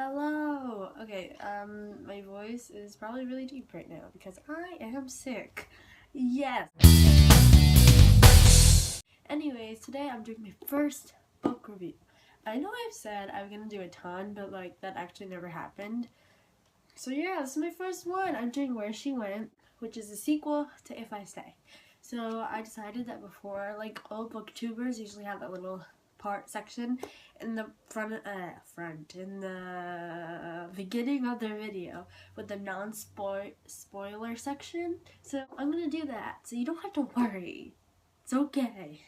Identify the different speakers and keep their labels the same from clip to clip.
Speaker 1: Hello! Okay, my voice is probably really deep right now because I am sick. Yes! Anyways, today I'm doing my first book review. I know I've said I'm gonna do a ton, but that actually never happened. So yeah, this is my first one. I'm doing Where She Went, which is a sequel to If I Stay. So I decided that before, all booktubers usually have that little section in the in the beginning of their video with the spoiler section. So I'm gonna do that, so you don't have to worry. It's okay,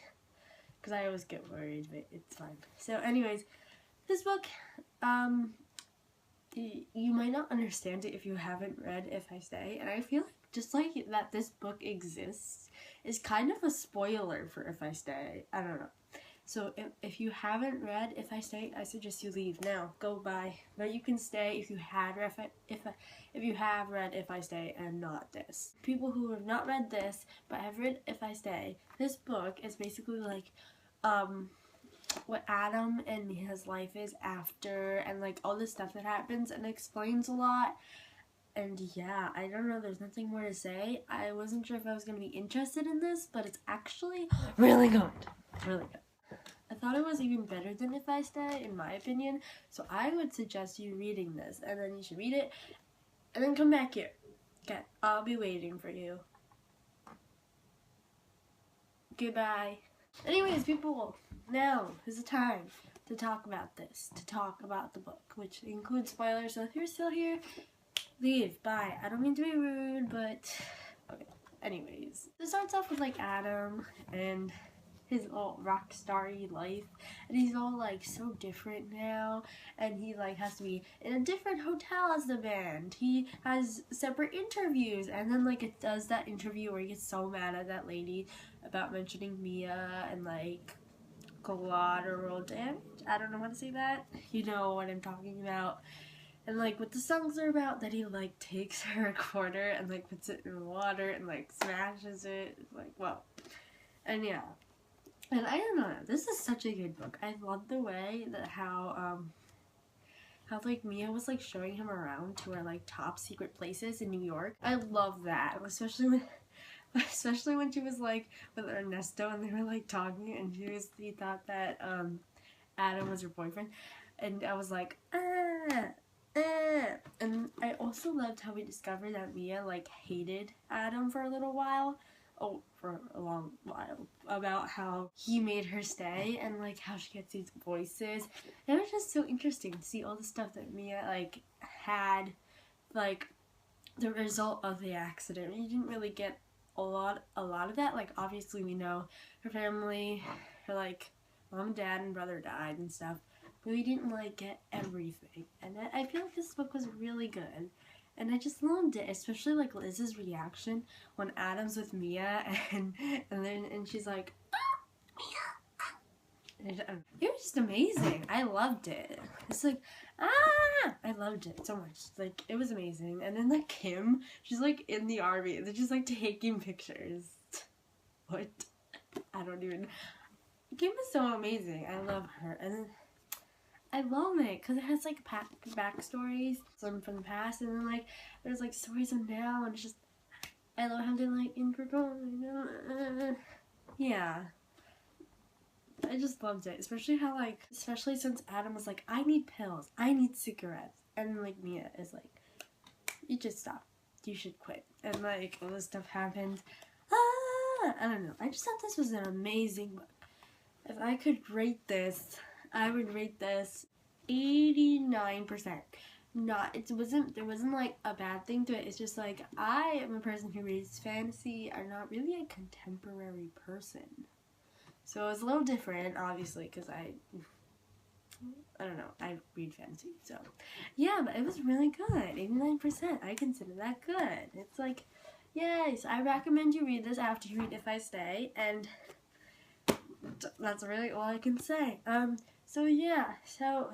Speaker 1: because I always get worried, but it's fine. So anyways, this book, you might not understand it if you haven't read If I Stay, and I feel like just like that this book exists is kind of a spoiler for If I Stay. I don't know. So if you haven't read If I Stay, I suggest you leave now. Go by. But you can stay if you have read If I Stay and not this. People who have not read this but have read If I Stay, this book is basically what Adam and Megha's life is after, and all the stuff that happens, and explains a lot. And yeah, I don't know, there's nothing more to say. I wasn't sure if I was going to be interested in this, but it's actually really good. Really good. I thought it was even better than If I Stay, in my opinion, so I would suggest you reading this, and then you should read it, and then come back here. Okay, I'll be waiting for you. Goodbye. Anyways, people, now is the time to talk about this, to talk about the book, which includes spoilers, so if you're still here, leave. Bye. I don't mean to be rude, but okay. Anyways, it starts off with Adam and his all rock starry life, and he's all so different now, and he has to be in a different hotel as the band. He has separate interviews, and then it does that interview where he gets so mad at that lady about mentioning Mia and collateral damage. I don't know how to say that. You know what I'm talking about. And what the songs are about, that he takes her recorder and puts it in water and smashes it. Well, and yeah. And I don't know, this is such a good book. I love the way that how Mia was showing him around to our top secret places in New York. I love that, especially when she was with Ernesto and they were talking, and he thought that Adam was her boyfriend, and I was and I also loved how we discovered that Mia hated Adam for a little while. Oh, for a long while, about how he made her stay, and how she gets these voices. And it was just so interesting to see all the stuff that Mia had, the result of the accident. You didn't really get a lot of that. Obviously we know her family, her mom, dad, and brother died and stuff, but we didn't get everything. And I feel like this book was really good. And I just loved it, especially Liz's reaction when Adam's with Mia, and she's like, Mia. It was just amazing. I loved it. It's I loved it so much. It was amazing. And then Kim, she's in the army, and they're just taking pictures. What? I don't even. Kim is so amazing. I love her. And then I love it because it has backstories, some from the past, and then there's stories of now, and it's just, I love how they're yeah. I just loved it, especially how especially since Adam was I need pills, I need cigarettes, and Mia is you just stop, you should quit, and all this stuff happens. I don't know, I just thought this was an amazing book. If I could rate this, I would rate this 89%. There wasn't a bad thing to it. It's just I am a person who reads fantasy. I'm not really a contemporary person. So it's a little different, obviously, because I don't know, I read fantasy. So yeah, but it was really good. 89%. I consider that good. It's yes, I recommend you read this after you read If I Stay, and that's really all I can say. So yeah, so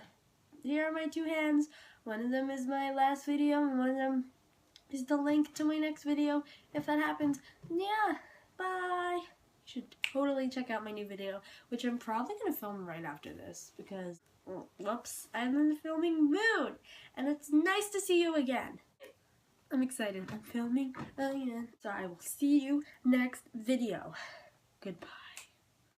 Speaker 1: here are my two hands. One of them is my last video, and one of them is the link to my next video, if that happens. Yeah, bye! You should totally check out my new video, which I'm probably going to film right after this, because, whoops, I'm in the filming mood! and it's nice to see you again. I'm excited. I'm filming again. So I will see you next video. Goodbye.